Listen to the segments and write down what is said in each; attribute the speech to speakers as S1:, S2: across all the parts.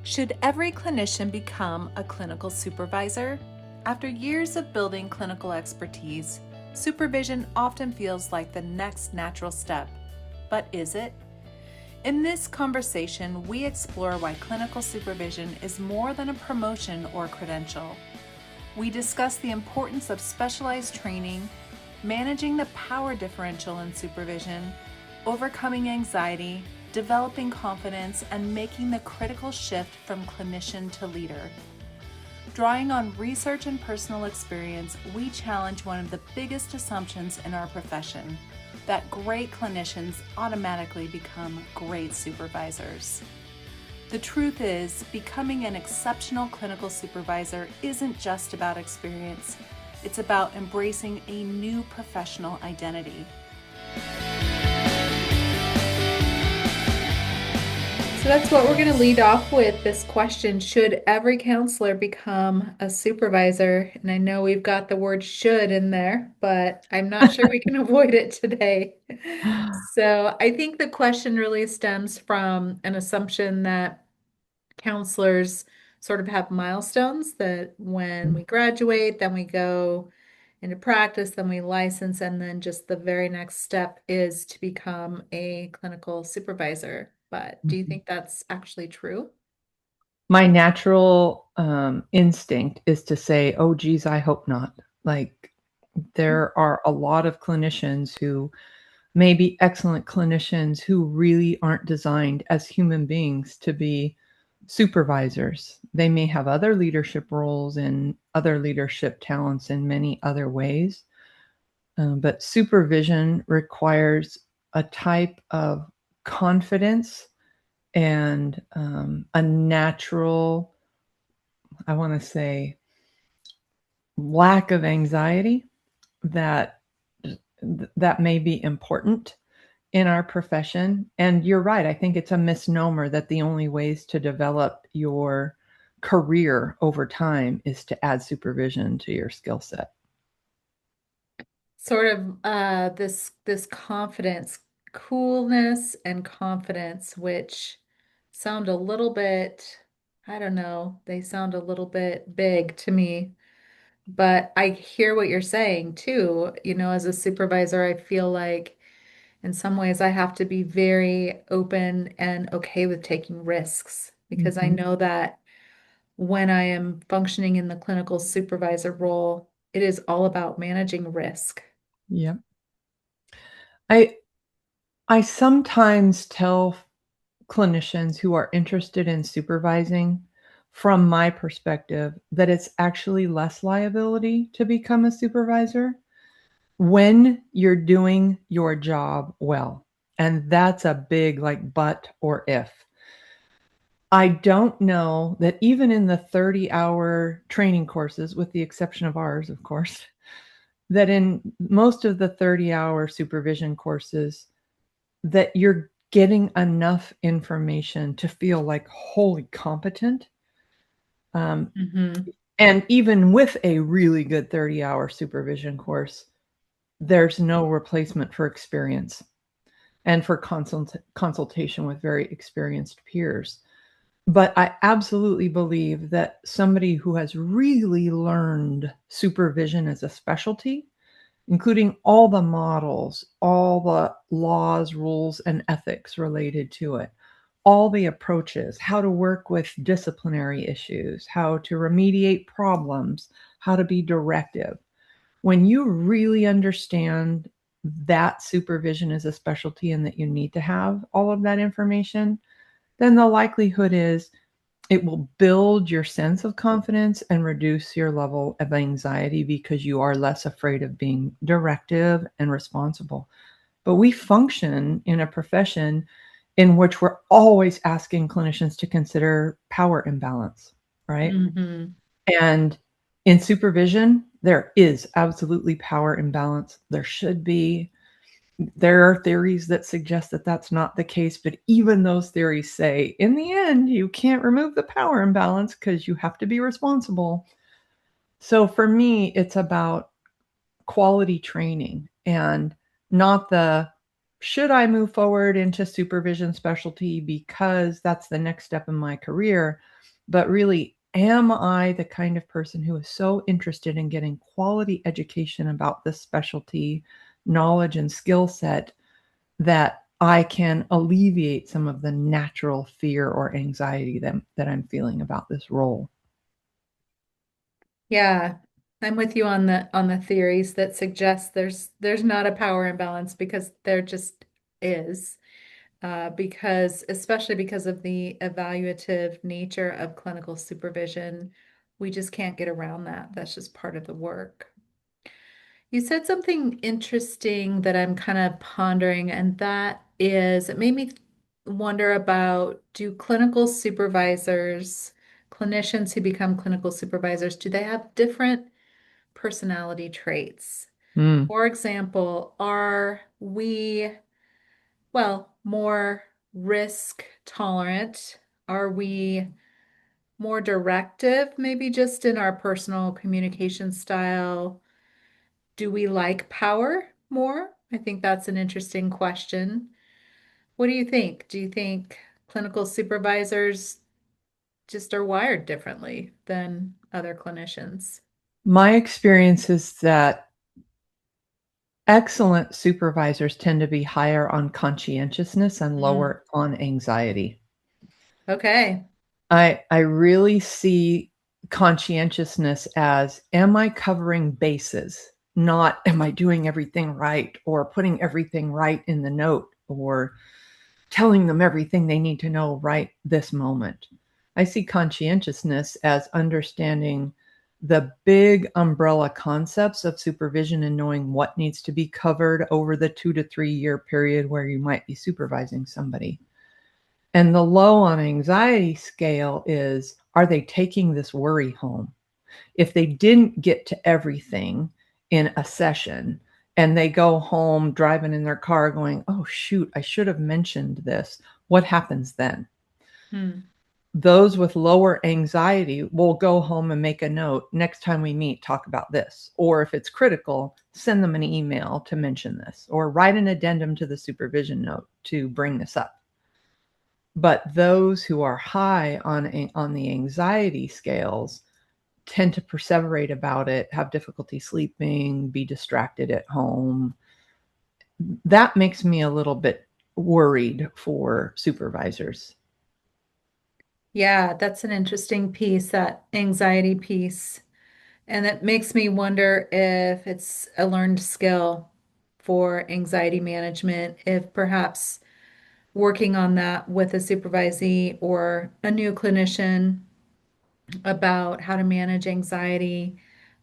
S1: Should every clinician become a clinical supervisor? After years of building clinical expertise, supervision often feels like the next natural step. But is it? In this conversation, we explore why clinical supervision is more than a promotion or credential. We discuss the importance of specialized training, managing the power differential in supervision, overcoming anxiety, developing confidence, and making the critical shift from clinician to leader. Drawing on research and personal experience, we challenge one of the biggest assumptions in our profession, that great clinicians automatically become great supervisors. The truth is, becoming an exceptional clinical supervisor isn't just about experience, it's about embracing a new professional identity. So that's what we're going to lead off with, this question: should every counselor become a supervisor? And I know we've got the word should in there, but I'm not sure we can avoid it today. So I think the question really stems from an assumption that counselors sort of have milestones, that when we graduate, then we go into practice, then we license, and then just the very next step is to become a clinical supervisor. But do you think that's actually true?
S2: My natural instinct is to say, oh, geez, I hope not. Like, there are a lot of clinicians who may be excellent clinicians who really aren't designed as human beings to be supervisors. They may have other leadership roles and other leadership talents in many other ways. But supervision requires a type of confidence and a natural, I want to say, lack of anxiety that that may be important in our profession. And you're right. I think it's a misnomer that the only ways to develop your career over time is to add supervision to your skill set.
S1: Sort of this confidence, coolness and confidence, which sound a little bit, I don't know, they sound a little bit big to me. But I hear what you're saying too. You know, as a supervisor, I feel like in some ways I have to be very open and okay with taking risks, because I
S2: Mm-hmm.
S1: know that when I am functioning in the clinical supervisor role, it is all about managing risk.
S2: Yeah. I I sometimes tell clinicians who are interested in supervising, from my perspective, that it's actually less liability to become a supervisor when you're doing your job well. And that's a big, like, but or if. I don't know that even in the 30-hour training courses, with the exception of ours, of course, that in most of the 30-hour supervision courses, that you're getting enough information to feel like wholly competent. Um,
S1: Hmm.
S2: and even with a really good 30-hour supervision course, there's no replacement for experience and for consultation with very experienced peers. But I absolutely believe that somebody who has really learned supervision as a specialty, including all the models, all the laws, rules, and ethics related to it, all the approaches, how to work with disciplinary issues, how to remediate problems, how to be directive. When you really understand that supervision is a specialty and that you need to have all of that information, then the likelihood is it will build your sense of confidence and reduce your level of anxiety because you are less afraid of being directive and responsible. But we function in a profession in which we're always asking clinicians to consider power imbalance, right?
S1: Hmm.
S2: And in supervision, there is absolutely power imbalance. There should be. There are theories that suggest that that's not the case, but even those theories say, in the end, you can't remove the power imbalance because you have to be responsible. So for me, it's about quality training and not the should I move forward into supervision specialty because that's the next step in my career? But really, am I the kind of person who is so interested in getting quality education about this specialty, knowledge, and skill set that I can alleviate some of the natural fear or anxiety that I'm feeling about this role?
S1: Yeah, I'm with you on the theories that suggest there's not a power imbalance because there just is. Because especially because of the evaluative nature of clinical supervision, we just can't get around that. That's just part of the work. You said something interesting that I'm kind of pondering, and that is it made me wonder about do clinical supervisors, clinicians who become clinical supervisors, do they have different personality traits?
S2: Mm.
S1: For example, are we, well, more risk tolerant? Are we more directive, maybe just in our personal communication style? Do we like power more? I think that's an interesting question. What do you think? Do you think clinical supervisors just are wired differently than other clinicians?
S2: My experience is that excellent supervisors tend to be higher on conscientiousness and
S1: Mm,
S2: lower on anxiety.
S1: okay.
S2: I really see conscientiousness as, am I covering bases? Not, am I doing everything right or putting everything right in the note or telling them everything they need to know right this moment. I see conscientiousness as understanding the big umbrella concepts of supervision and knowing what needs to be covered over the 2 to 3 year period where you might be supervising somebody. And the low on anxiety scale is, are they taking this worry home? If they didn't get to everything in a session and they go home driving in their car going, oh, shoot, I should have mentioned this, what happens then?
S1: Hmm.
S2: Those with lower anxiety will go home and make a note, next time we meet, talk about this. Or if it's critical, send them an email to mention this or write an addendum to the supervision note to bring this up. But those who are high on the anxiety scales tend to perseverate about it, have difficulty sleeping, be distracted at home. That makes me a little bit worried for supervisors.
S1: Yeah, that's an interesting piece, that anxiety piece. And that makes me wonder if it's a learned skill for anxiety management, if perhaps working on that with a supervisee or a new clinician about how to manage anxiety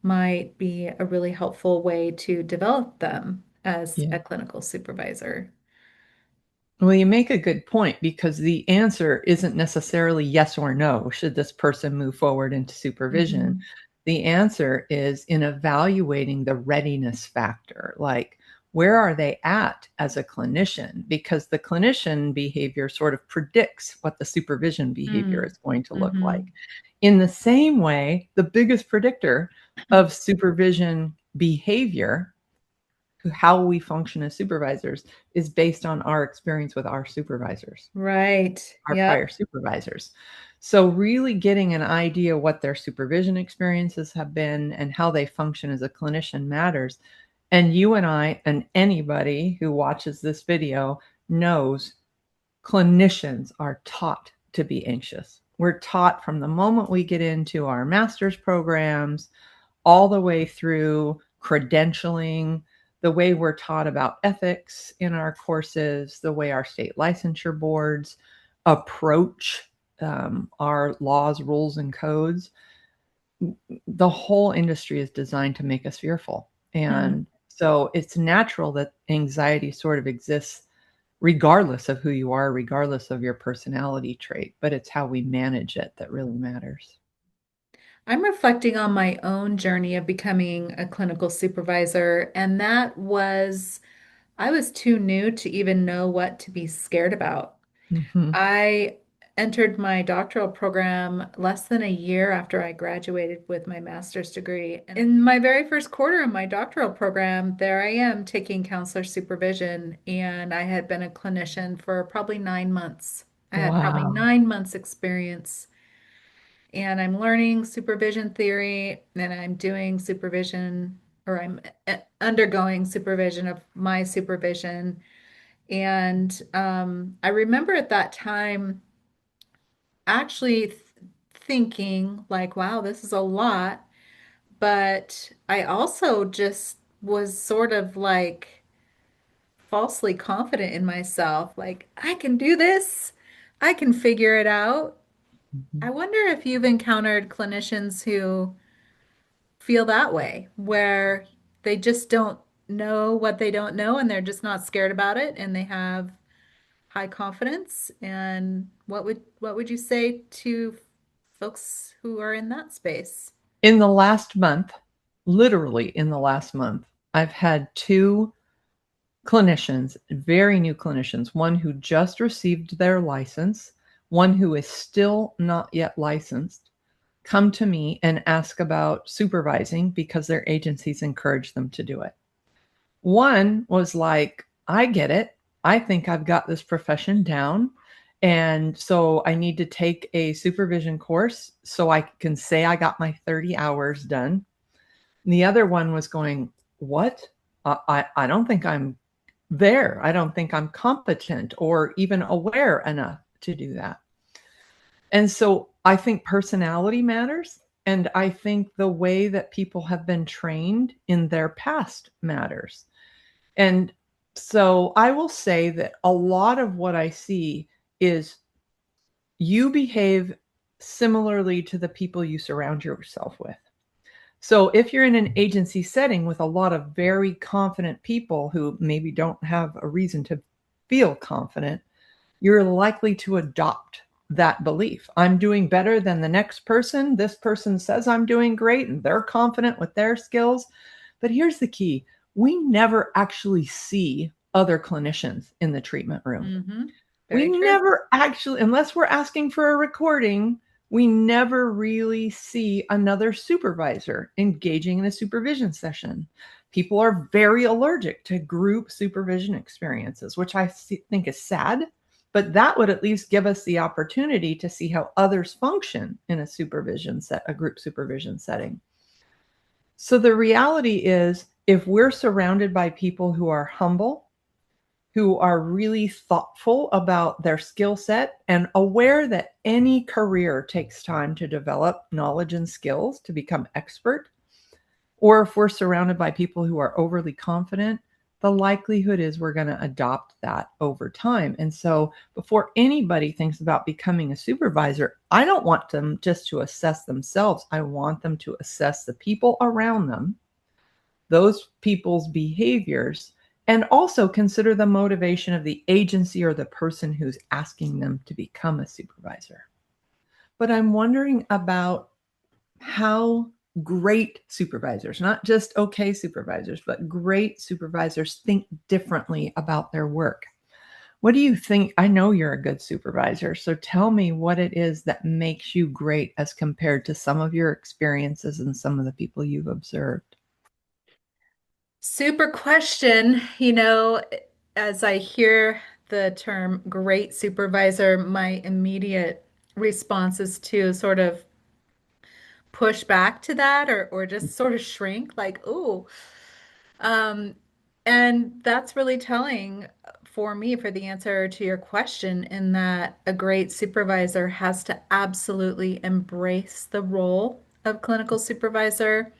S1: might be a really helpful way to develop them as
S2: Yeah.
S1: a clinical supervisor.
S2: Well, you make a good point because the answer isn't necessarily yes or no. Should this person move forward into supervision?
S1: Mhm.
S2: The answer is in evaluating the readiness factor. Like, where are they at as a clinician? Because the clinician behavior sort of predicts what the supervision behavior
S1: Mm.
S2: is going to look like.
S1: Mhm.
S2: In the same way, the biggest predictor of supervision behavior, how we function as supervisors, is based on our experience with our supervisors,
S1: Right.
S2: our prior
S1: Yep.
S2: supervisors. So really getting an idea what their supervision experiences have been and how they function as a clinician matters. And you and I and anybody who watches this video knows clinicians are taught to be anxious. We're taught from the moment we get into our master's programs all the way through credentialing, the way we're taught about ethics in our courses, the way our state licensure boards approach our laws, rules, and codes. The whole industry is designed to make us fearful.
S1: Hmm.
S2: And so it's natural that anxiety sort of exists regardless of who you are, regardless of your personality trait, but it's how we manage it that really matters.
S1: I'm reflecting on my own journey of becoming a clinical supervisor, and I was too new to even know what to be scared about.
S2: Mhm.
S1: I entered my doctoral program less than a year after I graduated with my master's degree. In my very first quarter of my doctoral program, there I am taking counselor supervision, and I had been a clinician for probably 9 months. I had probably
S2: Wow.
S1: 9 months experience, and I'm learning supervision theory, and I'm doing supervision, or I'm undergoing supervision of my supervision. And I remember at that time actually thinking like, wow, this is a lot. But I also just was sort of like falsely confident in myself. Like, I can do this. I can figure it out. I
S2: Mhm.
S1: wonder if you've encountered clinicians who feel that way, where they just don't know what they don't know and they're just not scared about it and they have high confidence. And what would you say to folks who are in that space?
S2: In the last month, literally in the last month, I've had two clinicians, very new clinicians, one who just received their license, one who is still not yet licensed, come to me and ask about supervising because their agencies encourage them to do it. One was like, I get it. I think I've got this profession down. And so I need to take a supervision course so I can say I got my 30 hours done. And the other one was going, what? I don't think I'm there. I don't think I'm competent or even aware enough to do that. And so I think personality matters. And I think the way that people have been trained in their past matters. And so I will say that a lot of what I see is you behave similarly to the people you surround yourself with. So if you're in an agency setting with a lot of very confident people who maybe don't have a reason to feel confident, you're likely to adopt that belief. I'm doing better than the next person. This person says I'm doing great and they're confident with their skills. But here's the key: we never actually see other clinicians in the treatment room.
S1: Mm-hmm.
S2: We
S1: Very true.
S2: never actually, unless we're asking for a recording, we never really see another supervisor engaging in a supervision session. People are very allergic to group supervision experiences, which I think is sad, but that would at least give us the opportunity to see how others function in a supervision set, a group supervision setting. So the reality is, if we're surrounded by people who are humble, who are really thoughtful about their skill set and aware that any career takes time to develop knowledge and skills to become expert, or if we're surrounded by people who are overly confident, the likelihood is we're going to adopt that over time. And so before anybody thinks about becoming a supervisor, I don't want them just to assess themselves. I want them to assess the people around them, those people's behaviors, and also consider the motivation of the agency or the person who's asking them to become a supervisor. But I'm wondering about how great supervisors, not just okay supervisors, but great supervisors think differently about their work. What do you think? I know you're a good supervisor, so tell me what it is that makes you great as compared to some of your experiences and some of the people you've observed.
S1: Super question. As I hear the term great supervisor, my immediate response is to sort of push back to that or just sort of shrink, like, ooh. Um, and that's really telling for me for the answer to your question, in that a great supervisor has to absolutely embrace the role of clinical supervisor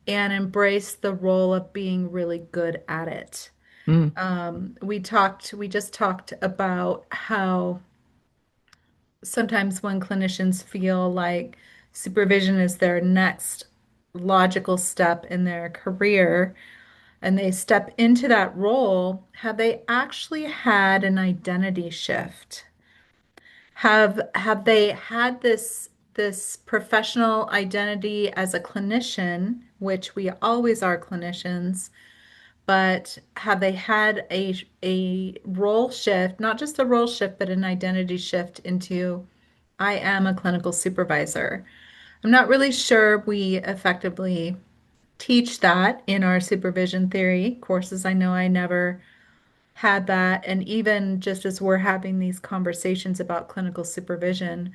S1: and embrace the role of being really good at it.
S2: Mm,
S1: We just talked about how sometimes when clinicians feel like supervision is their next logical step in their career and they step into that role, have they actually had an identity shift? Have they had this professional identity as a clinician, which we always are clinicians, but have they had a role shift, not just a role shift, but an identity shift into I am a clinical supervisor? I'm not really sure we effectively teach that in our supervision theory courses. I know I never had that. And even just as we're having these conversations about clinical supervision,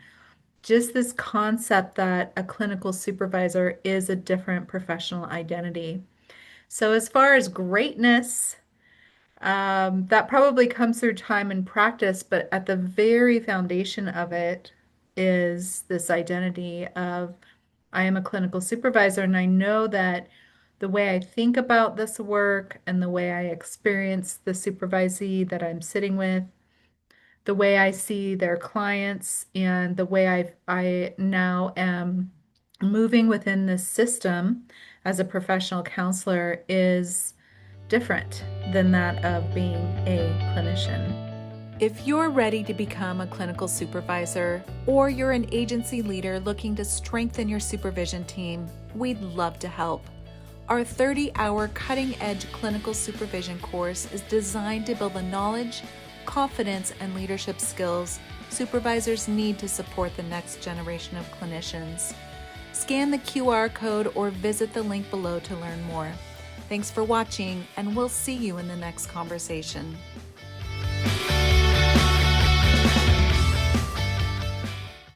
S1: just this concept that a clinical supervisor is a different professional identity. So, as far as greatness, that probably comes through time and practice, but at the very foundation of it is this identity of I am a clinical supervisor, and I know that the way I think about this work and the way I experience the supervisee that I'm sitting with, the way I see their clients, and the way I now am moving within this system as a professional counselor is different than that of being a clinician. If you're ready to become a clinical supervisor, or you're an agency leader looking to strengthen your supervision team, we'd love to help. Our 30-hour cutting-edge clinical supervision course is designed to build the knowledge, confidence, and leadership skills supervisors need to support the next generation of clinicians. Scan the QR code or visit the link below to learn more. Thanks for watching, and we'll see you in the next conversation.